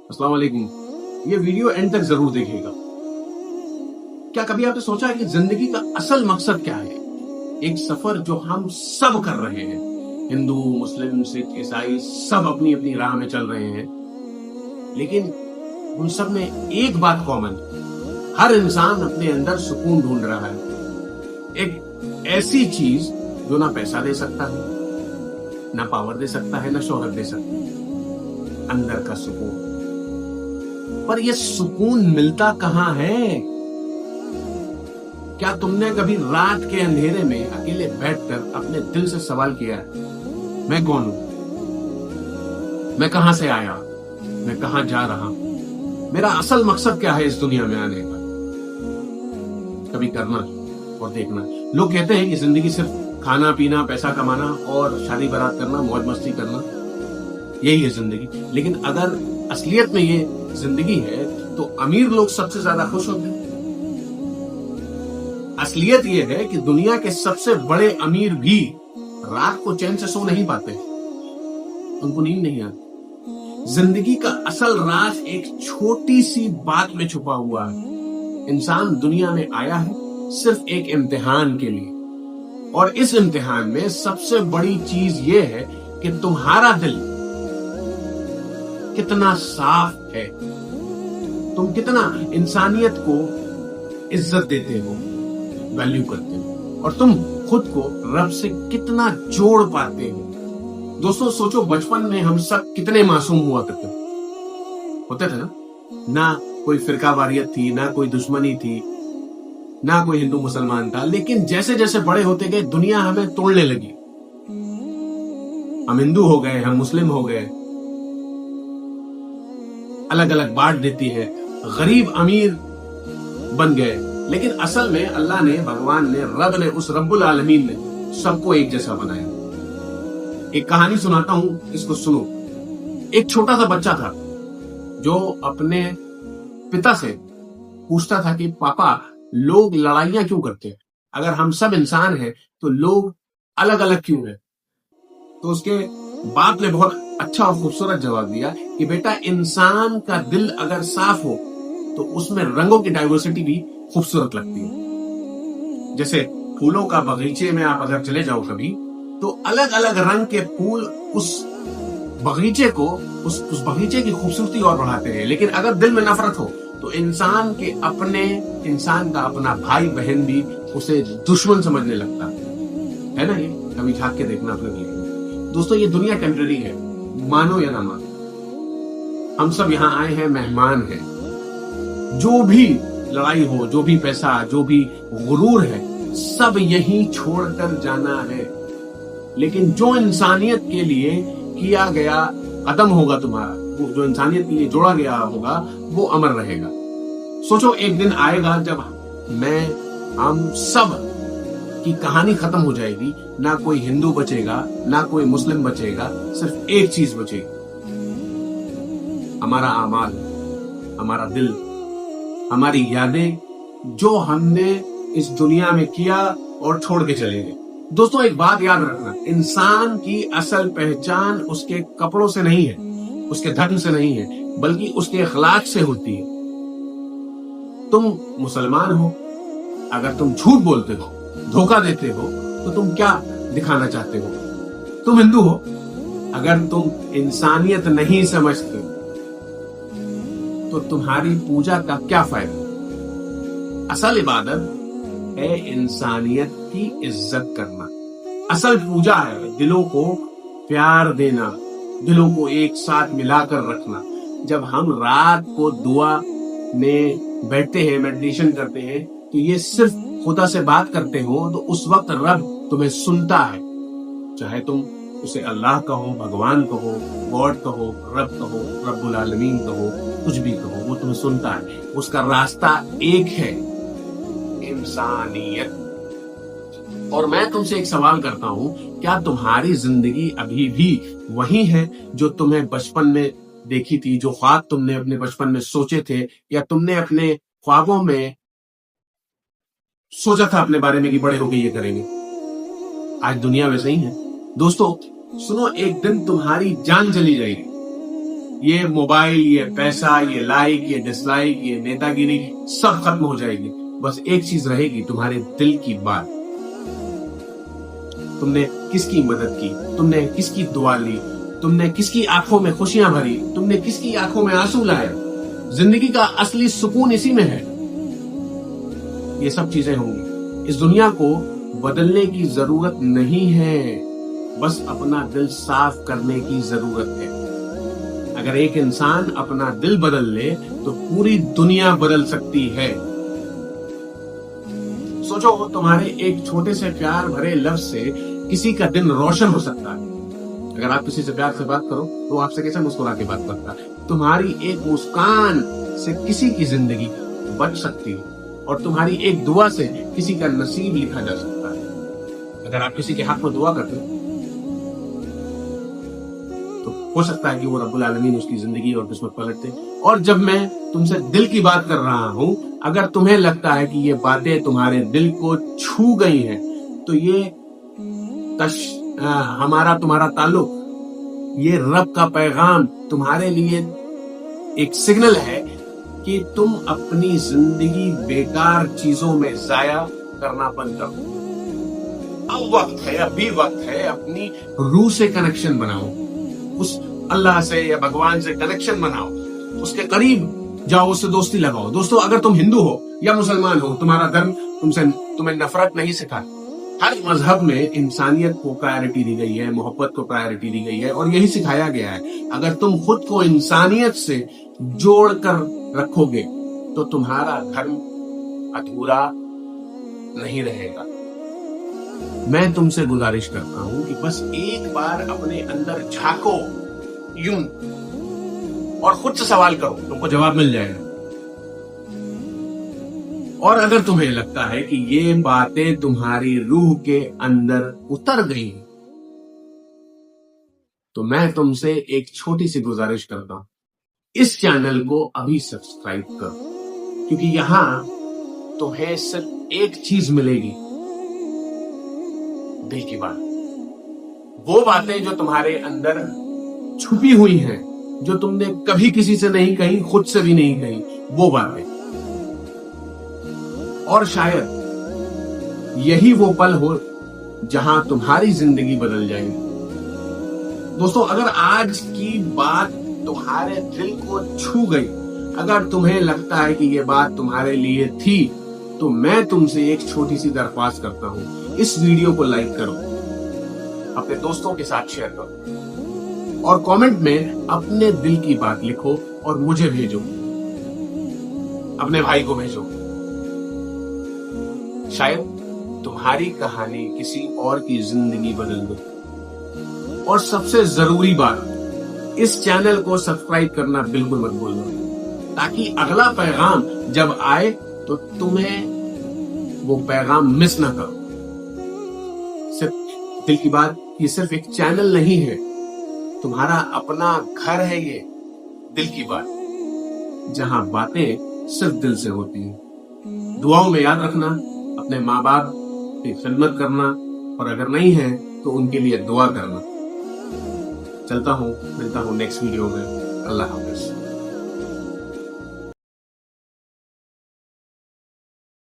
अस्सलाम वालेकुम। ये वीडियो एंड तक जरूर देखिएगा। क्या कभी आपने सोचा है कि जिंदगी का असल मकसद क्या है? एक सफर जो हम सब कर रहे हैं। हिंदू, मुस्लिम, सिख, ईसाई सब अपनी अपनी राह में चल रहे हैं, लेकिन उन सब में एक बात कॉमन, हर इंसान अपने अंदर सुकून ढूंढ रहा है। एक ऐसी चीज जो ना पैसा दे सकता है, ना पावर दे सकता है, ना शोहरत दे सकता है, अंदर का सुकून। पर यह सुकून मिलता कहां है? क्या तुमने कभी रात के अंधेरे में अकेले बैठकर अपने दिल से सवाल किया है, मैं कौन हूं? मैं कहां से आया? मैं कहां जा रहा हूं? मेरा असल मकसद क्या है इस दुनिया में आने का? कभी करना और देखना। लोग कहते हैं कि जिंदगी सिर्फ खाना पीना, पैसा कमाना और शादी बारात करना, मौज मस्ती करना, यही है जिंदगी। लेकिन अगर असलियत में ये जिंदगी है तो अमीर लोग सबसे ज्यादा खुश होते हैं। असलियत ये है कि दुनिया के सबसे बड़े अमीर भी रात को चैन से सो नहीं पाते, उनको नींद नहीं आती। जिंदगी का असल राज एक छोटी सी बात में छुपा हुआ है। इंसान दुनिया में आया है सिर्फ एक इम्तिहान के लिए, और इस इम्तिहान में सबसे बड़ी चीज ये है कि तुम्हारा दिल कितना साफ है, तुम कितना इंसानियत को इज्जत देते हो, वैल्यू करते हो, और तुम खुद को रब से कितना जोड़ पाते हो। दोस्तों सोचो, बचपन में हम सब कितने मासूम हुआ करते होते थे ना कोई फिरकावारियत थी, ना कोई दुश्मनी थी, ना कोई हिंदू मुसलमान था। लेकिन जैसे जैसे बड़े होते गए दुनिया हमें तोड़ने लगी। हम हिंदू हो गए, हम मुस्लिम हो गए, अलग अलग बांट देती है, गरीब अमीर बन गए। लेकिन असल में अल्लाह ने, भगवान ने, रब ने, उस रब्बुल आलमीन ने सबको एक जैसा बनाया। एक कहानी सुनाता हूं, इसको सुनो। एक छोटा सा बच्चा था जो अपने पिता से पूछता था कि पापा, लोग लड़ाइयां क्यों करते हैं? अगर हम सब इंसान हैं तो लोग अलग अलग क्यों हैं? तो उसके बाप ने बहुत अच्छा और खूबसूरत जवाब दिया कि बेटा, इंसान का दिल अगर साफ हो तो उसमें रंगों की डाइवर्सिटी भी खूबसूरत लगती है। जैसे फूलों का बगीचे में आप अगर चले जाओ कभी, तो अलग अलग रंग के फूल उस बगीचे को, उस बगीचे की खूबसूरती और बढ़ाते हैं। लेकिन अगर दिल में नफरत हो तो इंसान का अपना भाई बहन भी उसे दुश्मन समझने लगता है ना। ये कभी झांक के देखना अपने लिए। दोस्तों, ये दुनिया टेम्पररी है, मानो या ना मानो। हम सब यहाँ आए हैं, मेहमान हैं। जो भी लड़ाई हो, जो भी पैसा, जो भी गुरूर है, सब यहीं छोड़कर जाना है। लेकिन जो इंसानियत के लिए किया गया कदम होगा तुम्हारा, वो जो इंसानियत के लिए जोड़ा गया होगा, वो अमर रहेगा। सोचो, एक दिन आएगा जब हम सब की कहानी खत्म हो जाएगी। ना कोई हिंदू बचेगा, ना कोई मुस्लिम बचेगा, सिर्फ एक चीज बचेगी, हमारा आमाल, हमारा दिल, हमारी यादें, जो हमने इस दुनिया में किया और छोड़ के चले गए। दोस्तों, एक बात याद रखना, इंसान की असल पहचान उसके कपड़ों से नहीं है, उसके धर्म से नहीं है, बल्कि उसके अखलाक से होती है। तुम मुसलमान हो, अगर तुम झूठ बोलते हो, धोखा देते हो, तो तुम क्या दिखाना चाहते हो? तुम हिंदू हो, अगर तुम इंसानियत नहीं समझते तो तुम्हारी पूजा का क्या फायदा? असल इबादत है इंसानियत की इज्जत करना। असल पूजा है दिलों को प्यार देना, दिलों को एक साथ मिलाकर रखना। जब हम रात को दुआ में बैठते हैं, मेडिटेशन करते हैं, तो ये सिर्फ खुदा से बात करते हो, तो उस वक्त रब तुम्हें सुनता है। चाहे तुम उसे अल्लाह कहो, भगवान कहो, गॉड कहो, रब कहो, रब्बुल आलमीन कहो, कुछ भी कहो, वो तुम्हें सुनता है। उसका रास्ता एक है, इंसानियत। और मैं तुमसे एक सवाल करता हूं, क्या तुम्हारी जिंदगी अभी भी वही है जो तुम्हें बचपन में देखी थी, जो ख्वाब तुमने अपने बचपन में सोचे थे, या तुमने अपने ख्वाबों में सोचा था अपने बारे में कि बड़े होके ये करेंगे? आज दुनिया वैसे ही है। दोस्तों सुनो, एक दिन तुम्हारी जान चली जाएगी, یہ موبائل, یہ پیسہ, یہ لائک, یہ ڈسلائک, یہ نیتاگیری سب ختم ہو جائے گی. بس ایک چیز رہے گی, تمہارے دل کی بات. تم نے کس کی مدد کی, تم نے کس کی دعا لی, تم نے کس کی آنکھوں میں خوشیاں بھری, تم نے کس کی آنکھوں میں آنسو لائے. زندگی کا اصلی سکون اسی میں ہے. یہ سب چیزیں ہوں گی. اس دنیا کو بدلنے کی ضرورت نہیں ہے, بس اپنا دل صاف کرنے کی ضرورت ہے. اگر ایک انسان اپنا دل بدل لے تو پوری دنیا بدل سکتی ہے. سوچو, تمہارے ایک چھوٹے سے پیار بھرے لفظ سے کسی کا دن روشن ہو سکتا ہے. اگر آپ کسی سے پیار سے بات کرو تو آپ سے کیسے مسکرا کے بات کرتا ہے. تمہاری ایک مسکان سے کسی کی زندگی بچ سکتی ہے, اور تمہاری ایک دعا سے کسی کا نصیب لکھا جا سکتا ہے. اگر آپ کسی کے حق میں دعا کرتے تو ہو سکتا ہے کہ وہ رب العالمین اس کی زندگی اور قسمت پلٹ دے. اور جب میں تم سے دل کی بات کر رہا ہوں, اگر تمہیں لگتا ہے کہ یہ باتیں تمہارے دل کو چھو گئی ہیں تو یہ ہمارا تمہارا تعلق, یہ رب کا پیغام تمہارے لیے ایک سگنل ہے کہ تم اپنی زندگی بیکار چیزوں میں ضائع کرنا بند کرو. اب وقت ہے, ابھی وقت ہے, اپنی روح سے کنیکشن بناؤ, اس اللہ سے یا بھگوان سے کنیکشن بناؤ, اس کے قریب جاؤ, اس سے دوستی لگاؤ. دوستو, اگر تم ہندو ہو یا مسلمان ہو, تمہارا دھرم تمہیں نفرت نہیں سکھا. ہر مذہب میں انسانیت کو پرائرٹی دی گئی ہے, محبت کو پرائرٹی دی گئی ہے, اور یہی سکھایا گیا ہے. اگر تم خود کو انسانیت سے جوڑ کر رکھو گے تو تمہارا دھرم ادھورا نہیں رہے گا. میں تم سے گزارش کرتا ہوں کہ بس ایک بار اپنے اندر جھانکو یوں اور خود سے سوال کرو, تم کو جواب مل جائے گا. اور اگر تمہیں لگتا ہے کہ یہ باتیں تمہاری روح کے اندر اتر گئی تو میں تم سے ایک چھوٹی سی گزارش کرتا ہوں, اس چینل کو ابھی سبسکرائب کرو, کیونکہ یہاں تمہیں صرف ایک چیز ملے گی, دل کی بات. وہ باتیں جو تمہارے اندر چھپی ہوئی ہیں, جو تم نے کبھی کسی سے نہیں کہی, خود سے بھی نہیں کہی, وہ باتیں. اور شاید یہی وہ پل ہو جہاں تمہاری زندگی بدل جائے گی. دوستو, اگر آج کی بات تمہارے دل کو چھو گئی, اگر تمہیں لگتا ہے کہ یہ بات تمہارے لیے تھی, تو میں تم سے ایک چھوٹی سی درخواست کرتا ہوں, اس ویڈیو کو لائک کرو, اپنے دوستوں کے ساتھ شیئر کرو, اور کامنٹ میں اپنے دل کی بات لکھو اور مجھے بھیجو, اپنے بھائی کو بھیجو. شاید تمہاری کہانی کسی اور کی زندگی بدل دے. اور سب سے ضروری بات, اس چینل کو سبسکرائب کرنا بالکل مت بھولنا, تاکہ اگلا پیغام جب آئے تو تمہیں وہ پیغام مس نہ کرو. صرف دل کی بات یہ صرف ایک چینل نہیں ہے, تمہارا اپنا گھر ہے یہ دل کی بات, جہاں باتیں صرف دل سے ہوتی ہیں. دعاؤں میں یاد رکھنا, اپنے ماں باپ کی خدمت کرنا, اور اگر نہیں ہے تو ان کے لیے دعا کرنا. چلتا ہوں, ملتا ہوں نیکسٹ ویڈیو میں. اللہ حافظ.